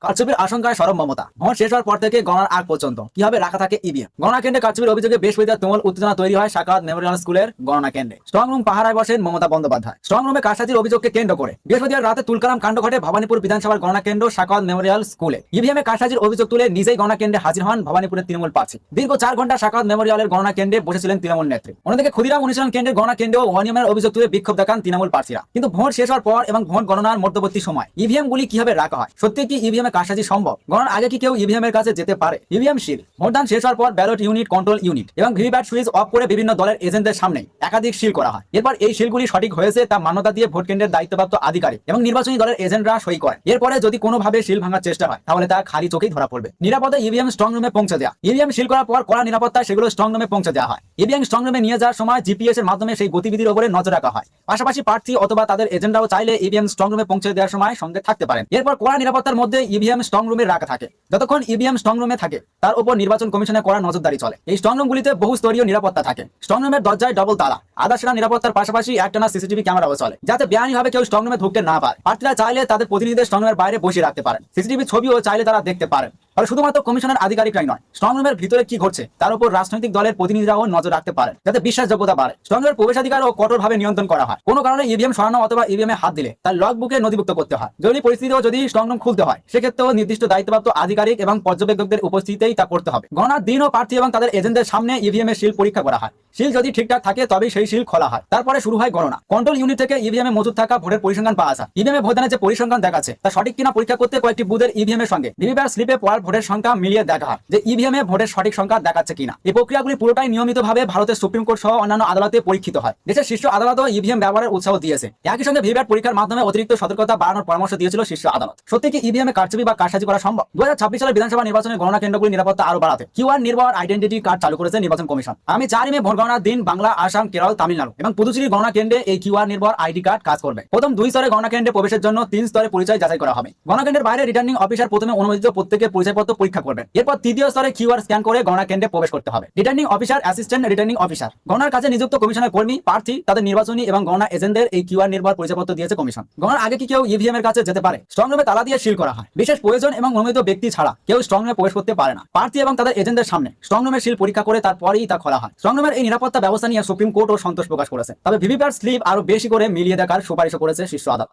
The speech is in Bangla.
কারচুপির আশঙ্কায় সরব মমতা। ভোট শেষ হওয়ার পর থেকে গণনার আগ পর্যন্ত কিভাবে রাখা থাকে ইভিএম। গণনা কেন্দ্রে কারচুপির অভিযোগে বৃহস্পতিবার তুমুল উত্তেজনা তৈরি হয় সাকাওয়াত মেমোরিয়াল স্কুলের গণনা কেন্দ্রে। স্ট্রং রুম পাহারায় বসেন মমতা বন্দ্যোপাধ্যায়। স্ট্রং রুমে কারসাজির অভিযোগকে কেন্দ্র করে বৃহস্পতিবার রাতে তুলকালাম কাণ্ড ঘটে ভবানীপুর বিধানসভার গণনা কেন্দ্র সাকাওয়াত মেমোরিয়াল স্কুলে। ইভিএমে কারসাজির অভিযোগ তুলে নিজেই গণনা কেন্দ্রে হাজির হন ভবানীপুরের তৃণমূল প্রার্থী। দীর্ঘ 4 ঘন্টা সাকাওয়াত মেমোরিয়ালের গণনা কেন্দ্রে বসেছিলেন তৃণমূল নেত্রী। অন্যদিকে ক্ষুদিরাম অনুশীলন কেন্দ্রের গণনা কেন্দ্রেও অনিয়মের অভিযোগ তুলে বিক্ষোভ দেখান তৃণমূল প্রার্থীরা। কিন্তু ভোট শেষ হওয়ার পর এবং ভোট গণনার মধ্যবর্তী সময় ইভিএম গুলি কিভাবে রাখা হয়? সত্যি কি ইভিএম এ কারসাজি সম্ভব? গণনার আগে কি কেউ ইভিএম এর কাছে যেতে পারে? ইভিএম শিল ভোটদান শেষ হওয়ার পর ব্যালট ইউনিট, কন্ট্রোল ইউনিট এবং ভিভিপ্যাট সুইচ অফ করে বিভিন্ন দলের এজেন্টদের সামনে একাধিক শিল করা হয়। এরপর এই শিলগুলি সঠিক হয়েছে তা মান্যতা দিয়ে ভোট কেন্দ্রের দায়িত্বপ্রাপ্ত আধিকারিক এবং নির্বাচনী দলের এজেন্টরা সই করে। এরপরে যদি কোনোভাবে শিল ভাঙার চেষ্টা হয় তাহলে তা খালি চোখেই ধরা পড়বে। নিরাপদে ইভিএম স্ট্রং রুমে পৌঁছে দেওয়া। ইভিএম শিল করার পর কড়া নিরাপত্তায় সেগুলো স্ট্রং রুমে পৌঁছে দেওয়া হয়। ইভিএম স্ট্রং রুমে নিয়ে যাওয়ার সময় জিপিএস এর মাধ্যমে সেই গতিবিধির উপরে নজর রাখা হয়। পাশাপাশি প্রার্থী অথবা তাদের এজেন্টরাও চাইলে ইভিএম স্ট্রং রুমে পৌঁছে দেওয়ার সময় সঙ্গে থাকতে পারেন। এরপর কড়া নিরাপত্তার মধ্যে ইভিএম স্ট্রং রুমে রাখা থাকে। যতক্ষণ ইভিএম স্ট্রং রুমে থাকে তার উপর নির্বাচন কমিশনের কড়া নজরদারি চলে। এই স্ট্রং রুমগুলিতে বহু স্তরীয় নিরাপত্তা থাকে। স্ট্রং রুমের দরজায় ডবল তালা, আধা সেরা নিরাপত্তার পাশাপাশি একটানা সিসিটিভি ক্যামেরাও চলে, যাতে বেআইনিভাবে কেউ স্ট্রং রুমে ঢুকতে না পারে। প্রার্থীরা চাইলে তাদের প্রতিনিধিদের স্ট্রং রুমের বাইরে বসিয়ে রাখতে পারেন। সিসিটিভি ছবিও চাইলে তারা দেখতে পারেন। ফলে শুধুমাত্র কমিশনের আধিকারিকরাই নয়, স্ট্রং রুমের ভিতরে কি ঘটছে তার উপর রাজনৈতিক দলের প্রতিনিধিরাও নজর রাখতে পারেন, যাতে বিশ্বাসযোগ্যতা বাড়ে। স্ট্রং রুমের প্রবেশাধিকারও কঠোরভাবে নিয়ন্ত্রণ করা হয়। কোনো কারণে ইভিএম সরানো অথবা ইভিএম এ হাত দিলে তার লগ বুকে নথিভুক্ত করতে হয়। জরুরি পরিস্থিতিও যদি স্ট্রং রুম খুলতে হয় সেক্ষেত্রেও নির্দিষ্ট দায়িত্বপ্রাপ্ত আধিকারিক এবং পর্যবেক্ষকদের উপস্থিতিতেই তা করতে হবে। গণনার দিনও প্রার্থী এবং তাদের এজেন্টদের সামনে ইভিএম এর শিল পরীক্ষা করা হয়। শিল যদি ঠিকঠাক থাকে তবেই সেই শিল খোলা হয়। তারপরে শুরু হয় গণনা। কন্ট্রোল ইউনিট থেকে ইভিএম এ মজুদ থাকা ভোটের পরিসংখ্যান পাওয়া যায়। ইভিএম এ ভোটদানের যে পরিসংখ্যান দেখাচ্ছে তা সঠিক কিনা পরীক্ষা করতে কয়েকটি বুথের ইভিএম এর সঙ্গে ভিভিপ্যাট স্লিপে পড়ার ভোটের সংখ্যা মিলিয়ে দেখা হয় যে ইভিএম এ ভোটের সঠিক সংখ্যা দেখাচ্ছে কিনা। এই প্রক্রিয়াগুলি পুরোটাই নিয়মিতভাবে ভারতের সুপ্রিম কোর্ট সহ অন্যান্য আদালতে পরীক্ষিত হয়। দেশের শীর্ষ আদালতও ইভিএম ব্যবহারের উৎসাহ দিয়েছে। একই সঙ্গে ভিভিপ্যাট পরীক্ষার মাধ্যমে অতিরিক্ত সতর্কতা বাড়ানোর পরামর্শ দিয়েছিল শীর্ষ আদালত। সত্যি কি ইভিএম এ কারচুপি বা কারসাজি করা সম্ভব? 2026 সালের বিধানসভা নির্বাচনের গণনা কেন্দ্রগুলির নিরাপত্তা আরো বাড়াতে কিউআর নির্ভর আইডেন্টিটি কার্ড চালু করেছে নির্বাচন কমিশন। আমি 4 মে ভোট গণনার দিন বাংলা, আসাম, কেরল, তামিলনাড়ু এবং পুদুচেরির গণনা কেন্দ্রে এই কিউআর নির্ভর আইডি কার্ড কাজ করবে। প্রথম 2 স্তরে গণনা কেন্দ্রে প্রবেশের জন্য 3 স্তরে পরিচয় যাচাই করা হবে। গণনা কেন্দ্রের বাইরে রিটার্নিং অফিসার প্রথমে অনুমোদিত প্রত্যেকের পরিচয়পত্র পরীক্ষা করবেন। এরপর তৃতীয় স্তরে কিউআর স্ক্যান করে গণনা কেন্দ্রে প্রবেশ করতে হবে। Returning officer, assistant returning officer, গণনার কাছে নিযুক্ত কমিশনের কর্মী, প্রার্থী, তাদের নির্বাচনী এবং গণনা এজেন্টদের এই কিউআর নির্ভর পরিচয়পত্র দিয়েছে কমিশন। গণনার আগে কি কেউ ইভিএম এর কাছে যেতে পারে? স্ট্রং রুমে তালা দিয়ে সিল করা হয়। বিশেষ প্রয়োজন এবং অনুমোদিত ব্যক্তি ছাড়া কেউ স্ট্রং রুমে প্রবেশ করতে পারে না। প্রার্থী এবং তাদের এজেন্টদের সামনে স্ট্রং রুমের সিল পরীক্ষা করে তারপরেই তা খোলা হয়। স্ট্রং রুমের এই নিরাপত্তা ব্যবস্থা নিয়ে সুপ্রিম কোর্টও সন্তোষ প্রকাশ করেছে। তবে ভিভিপ্যাট স্লিপ আরো বেশি করে মিলিয়ে দেখার সুপারিশও করেছে শীর্ষ আদালত।